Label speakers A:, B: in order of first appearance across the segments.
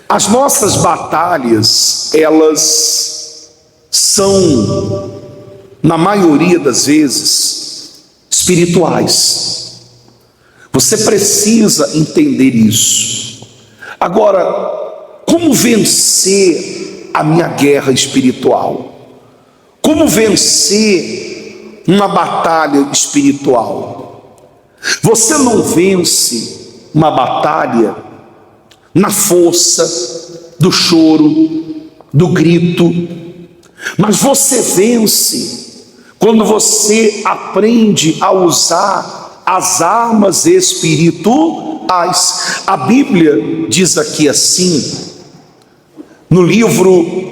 A: As nossas batalhas, elas são, na maioria das vezes, espirituais. Você precisa entender isso. Agora, como vencer a minha guerra espiritual? Como vencer uma batalha espiritual? Você não vence uma batalha na força do choro, do grito, mas você vence quando você aprende a usar as armas espirituais. A Bíblia diz aqui assim, no livro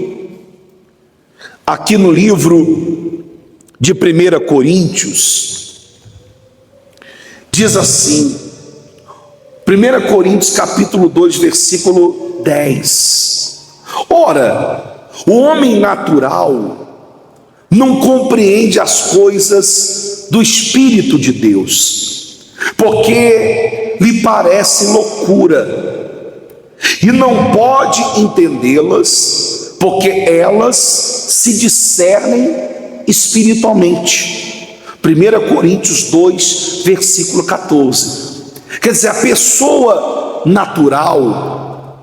A: de 1 Coríntios, diz assim, 1 Coríntios capítulo 2, versículo 10. Ora, o homem natural não compreende as coisas do Espírito de Deus, porque lhe parece loucura, e não pode entendê-las, porque elas se discernem espiritualmente. 1 Coríntios 2, versículo 14. Quer dizer, a pessoa natural,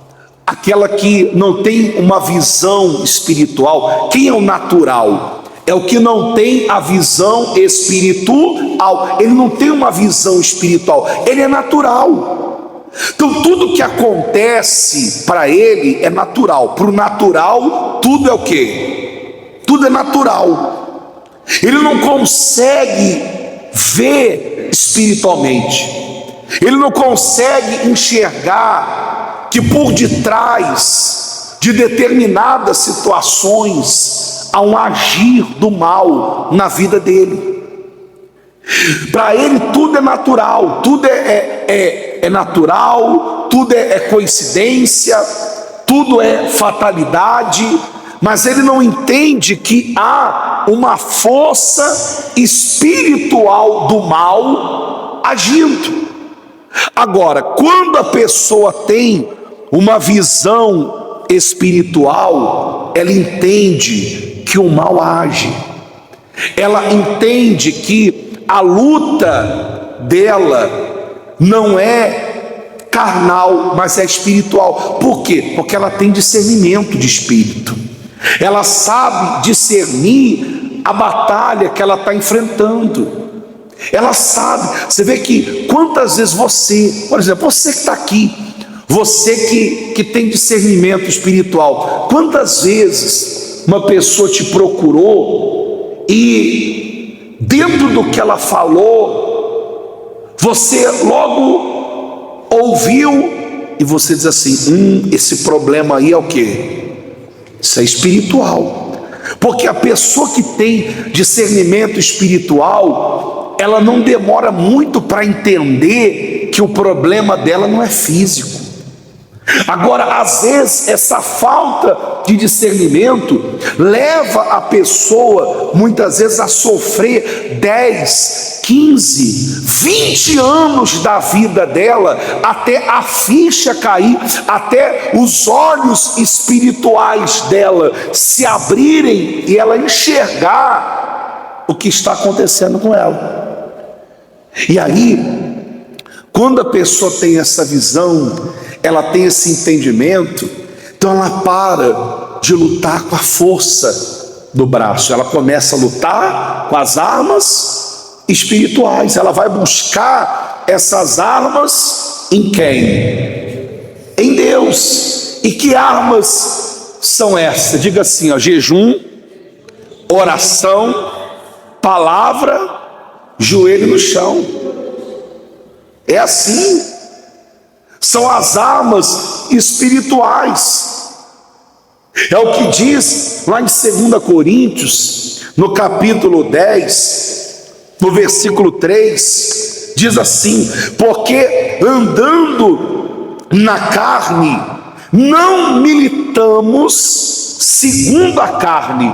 A: aquela que não tem uma visão espiritual. Quem é o natural? É o que não tem a visão espiritual. Ele não tem uma visão espiritual, ele é natural. Então tudo que acontece para ele é natural. Para o natural, tudo é o quê? Tudo é natural. Ele não consegue ver espiritualmente. Ele não consegue enxergar que por detrás de determinadas situações há um agir do mal na vida dele. Para ele tudo é natural, tudo é natural, tudo é coincidência, tudo é fatalidade, mas ele não entende que há uma força espiritual do mal agindo. Agora, quando a pessoa tem uma visão espiritual, ela entende que o mal age, ela entende que a luta dela não é carnal, mas é espiritual. Por quê? Porque ela tem discernimento de espírito, ela sabe discernir a batalha que ela está enfrentando. Ela sabe. Você vê que quantas vezes você, por exemplo, você que está aqui, você que tem discernimento espiritual, quantas vezes uma pessoa te procurou e dentro do que ela falou, você logo ouviu e você diz assim, esse problema aí é o quê? Isso é espiritual. Porque a pessoa que tem discernimento espiritual, ela não demora muito para entender que o problema dela não é físico. Agora, às vezes, essa falta de discernimento leva a pessoa, muitas vezes, a sofrer 10, 15, 20 anos da vida dela, até a ficha cair, até os olhos espirituais dela se abrirem e ela enxergar o que está acontecendo com ela. E aí, quando a pessoa tem essa visão, ela tem esse entendimento, então ela para de lutar com a força do braço, ela começa a lutar com as armas espirituais. Ela vai buscar essas armas em quem? Em Deus. E que armas são essas? Diga assim, jejum, oração, palavra, joelho no chão. É assim. São as armas espirituais. É o que diz lá em 2 Coríntios, no capítulo 10, no versículo 3, diz assim: porque andando na carne, não militamos segundo a carne,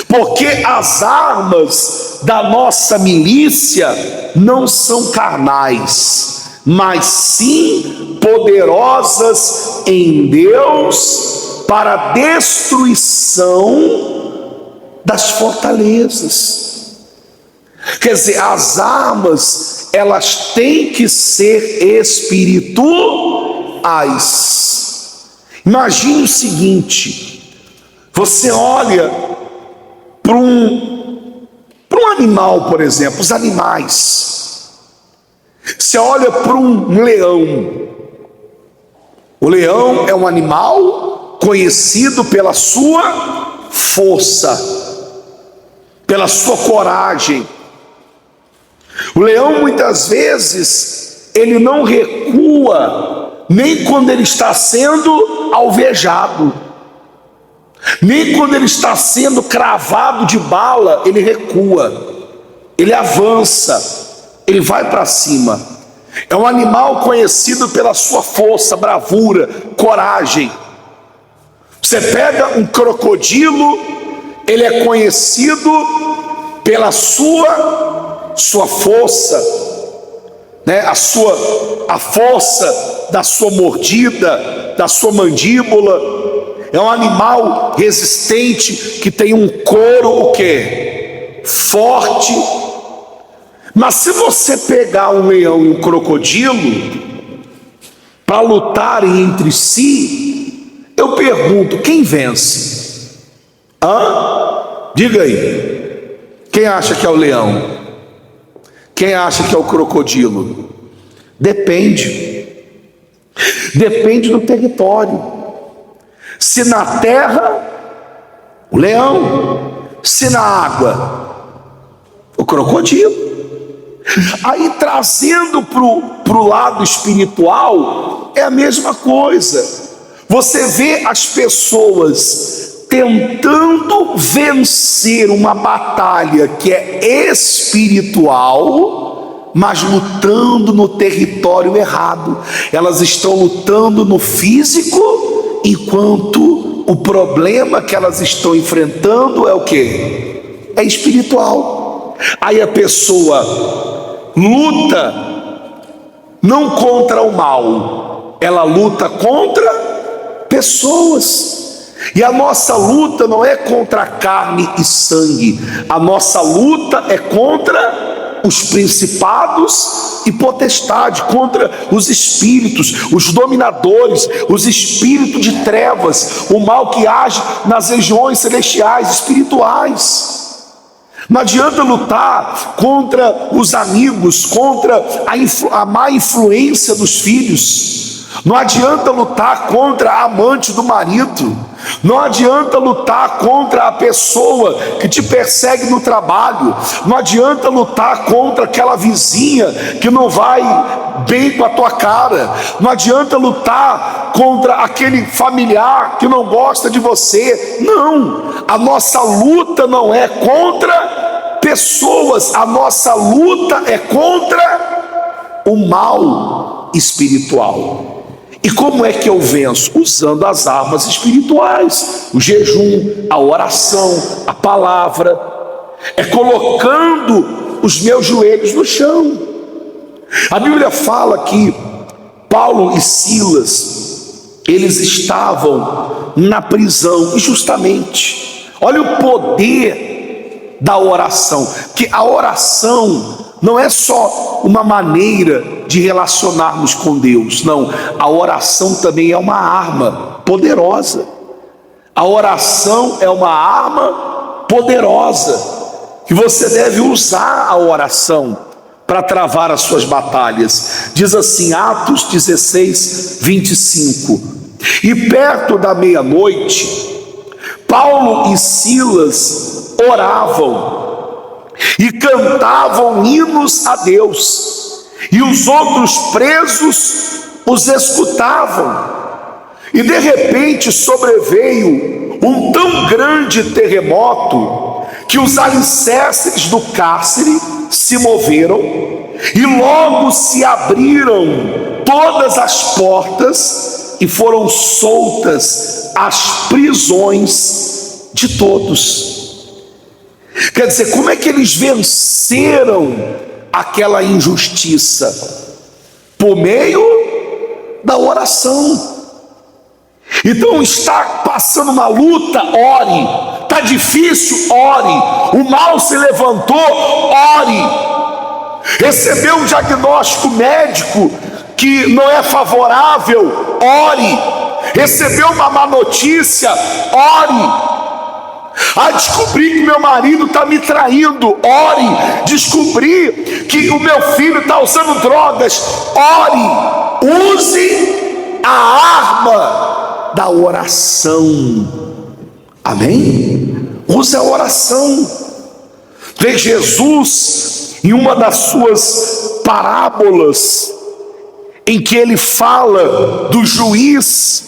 A: porque as armas da nossa milícia não são carnais, mas sim poderosas em Deus para a destruição das fortalezas. Quer dizer, as armas, elas têm que ser espirituais. Imagine o seguinte: você olha para um animal, por exemplo, os animais. Você olha para um leão. O leão é um animal conhecido pela sua força, pela sua coragem. O leão, muitas vezes, ele não recua, nem quando ele está sendo alvejado, nem quando ele está sendo cravado de bala, ele recua, ele avança, ele vai para cima. É um animal conhecido pela sua força, bravura, coragem. Você pega um crocodilo, ele é conhecido pela sua força, né? A força da sua mordida, da sua mandíbula. É um animal resistente que tem um couro o quê? Forte. Mas se você pegar um leão e um crocodilo para lutarem entre si, eu pergunto, quem vence? Diga aí. Quem acha que é o leão? Quem acha que é o crocodilo? Depende. Depende do território. Se na terra, o leão. Se na água, o crocodilo. Aí, trazendo para o lado espiritual, é a mesma coisa. Você vê as pessoas tentando vencer uma batalha que é espiritual, mas lutando no território errado. Elas estão lutando no físico, enquanto o problema que elas estão enfrentando é o quê? É espiritual. Aí a pessoa luta não contra o mal, ela luta contra pessoas. E a nossa luta não é contra carne e sangue, a nossa luta é contra os principados e potestades, contra os espíritos, os dominadores, os espíritos de trevas, o mal que age nas regiões celestiais, espirituais. Não adianta lutar contra os amigos, contra a má influência dos filhos. Não adianta lutar contra a amante do marido. Não adianta lutar contra a pessoa que te persegue no trabalho. Não adianta lutar contra aquela vizinha que não vai bem com a tua cara. Não adianta lutar contra aquele familiar que não gosta de você. Não, a nossa luta não é contra pessoas, a nossa luta é contra o mal espiritual. E como é que eu venço? Usando as armas espirituais, o jejum, a oração, a palavra, é colocando os meus joelhos no chão. A Bíblia fala que Paulo e Silas, eles estavam na prisão injustamente. Olha o poder da oração, que a oração não é só uma maneira de relacionarmos com Deus, não, a oração também é uma arma poderosa. A oração é uma arma poderosa, que você deve usar a oração para travar as suas batalhas. Diz assim, Atos 16, 25: e perto da meia-noite, Paulo e Silas oravam e cantavam hinos a Deus, e os outros presos os escutavam. E de repente sobreveio um tão grande terremoto que os alicerces do cárcere se moveram, e logo se abriram todas as portas e foram soltas as prisões de todos. Quer dizer, como é que eles venceram aquela injustiça? por meio da oração. Então, está passando uma luta, ore. Está difícil, ore. O mal se levantou, ore. Recebeu um diagnóstico médico que não é favorável, ore. Recebeu uma má notícia, ore. Descobri que meu marido está me traindo, ore. Descobri que o meu filho está usando drogas, ore. Use a arma da oração. Amém? Use a oração. Vê Jesus em uma das suas parábolas, em que ele fala do juiz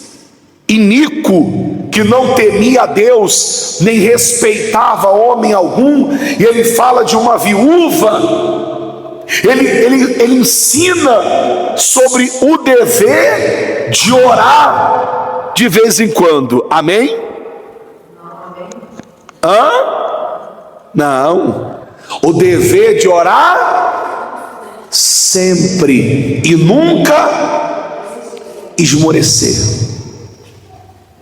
A: iníquo, que não temia a Deus, nem respeitava homem algum, e ele fala de uma viúva. Ele ensina sobre o dever de orar de vez em quando. Amém? Não. O dever de orar sempre e nunca esmorecer.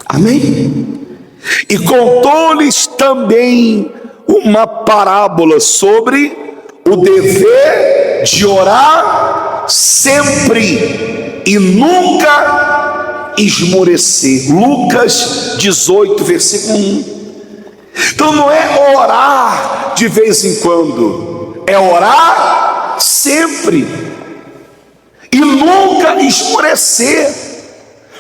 A: Amém? E contou-lhes também uma parábola sobre o dever de orar sempre e nunca esmorecer. Lucas 18, versículo 1. Então não é orar de vez em quando, é orar sempre e nunca esmorecer.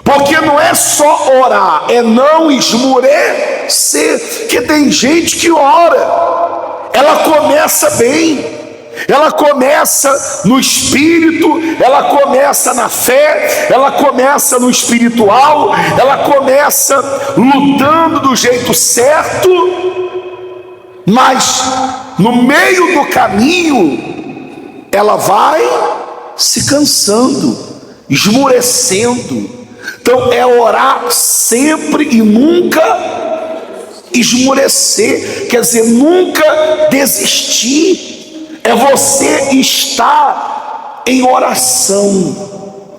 A: Porque não é só orar, é não esmorecer. Que tem gente que ora, ela começa bem, ela começa no espírito, ela começa na fé, ela começa no espiritual, ela começa lutando do jeito certo, mas no meio do caminho ela vai se cansando, esmorecendo. Então é orar sempre e nunca esmorecer, quer dizer, nunca desistir. É você estar em oração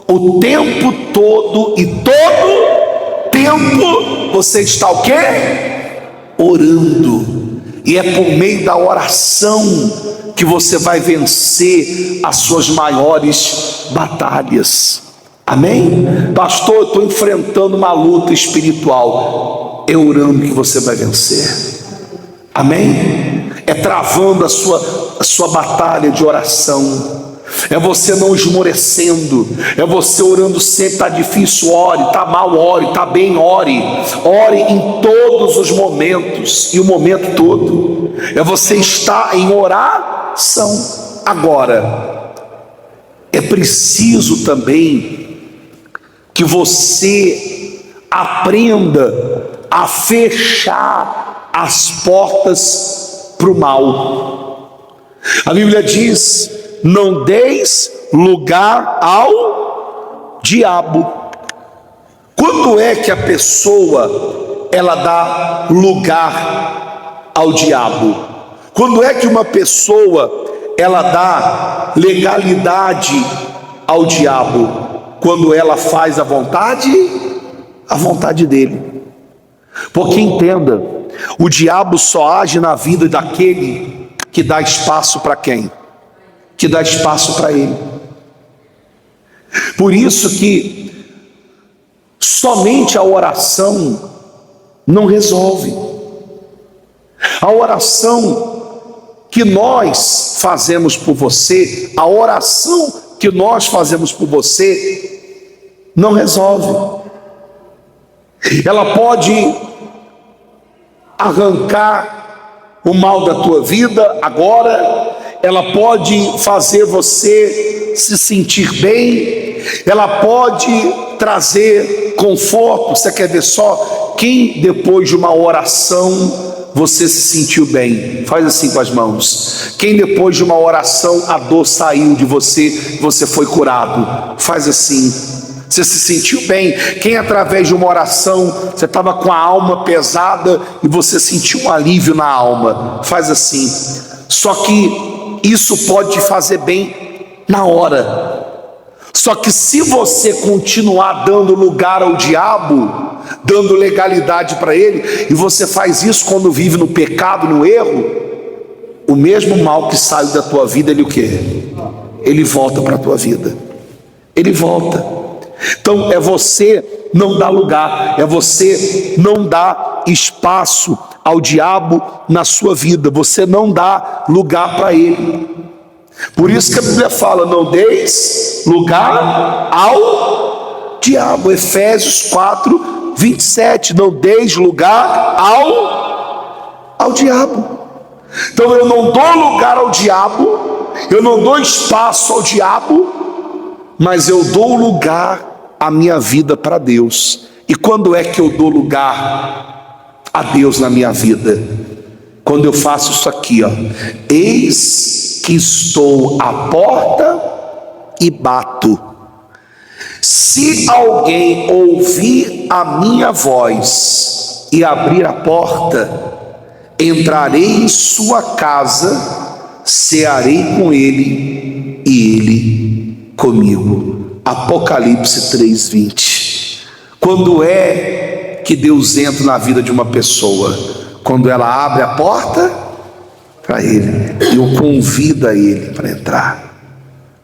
A: o tempo todo, e todo tempo você está o quê? Orando. E é por meio da oração que você vai vencer as suas maiores batalhas. Amém? Pastor, eu estou enfrentando uma luta espiritual. É orando que você vai vencer. Amém? É travando a sua batalha de oração. É você não esmorecendo. É você orando sempre. Está difícil, ore. Está mal, ore. Está bem, ore. Ore em todos os momentos e o momento todo. É você estar em oração. Agora, é preciso também que você aprenda a fechar as portas para o mal. A Bíblia diz: não deis lugar ao diabo. Quando é que a pessoa ela dá lugar ao diabo? Quando é que uma pessoa ela dá legalidade ao diabo? Quando ela faz a vontade dele. Porque entenda, o diabo só age na vida daquele que dá espaço para quem? Que dá espaço para ele. Por isso que somente a oração não resolve. A oração que nós fazemos por você, a oração que nós fazemos por você, não resolve. Ela pode arrancar o mal da tua vida agora, ela pode fazer você se sentir bem, ela pode trazer conforto. Você quer ver só quem depois de uma oração você se sentiu bem? Faz assim com as mãos. Quem depois de uma oração a dor saiu de você, você foi curado? Faz assim. Você se sentiu bem? Quem através de uma oração você estava com a alma pesada e você sentiu um alívio na alma? Faz assim. Só que isso pode te fazer bem na hora. Só que se você continuar dando lugar ao diabo, dando legalidade para ele, e você faz isso quando vive no pecado, no erro, o mesmo mal que saiu da tua vida, ele o quê? Ele volta para a tua vida. Ele volta. Então é você não dar lugar, é você não dar espaço ao diabo na sua vida, você não dá lugar para ele. Por isso que a Bíblia fala: não deis lugar ao diabo. Efésios 4, 27. Não deis lugar ao diabo. Então eu não dou lugar ao diabo, eu não dou espaço ao diabo, mas eu dou lugar à minha vida para Deus. E quando é que eu dou lugar a Deus na minha vida? Quando eu faço isso aqui, ó: eis que estou à porta e bato. Se alguém ouvir a minha voz e abrir a porta, entrarei em sua casa, cearei com ele e ele comigo. Apocalipse 3:20. Quando é que Deus entra na vida de uma pessoa? Quando ela abre a porta para ele e o convida ele para entrar.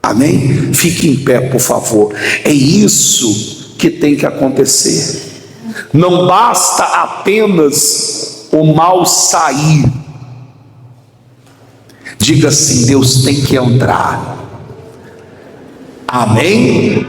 A: Amém? Fique em pé, por favor. É isso que tem que acontecer. Não basta apenas o mal sair. Diga assim: Deus tem que entrar. Amém?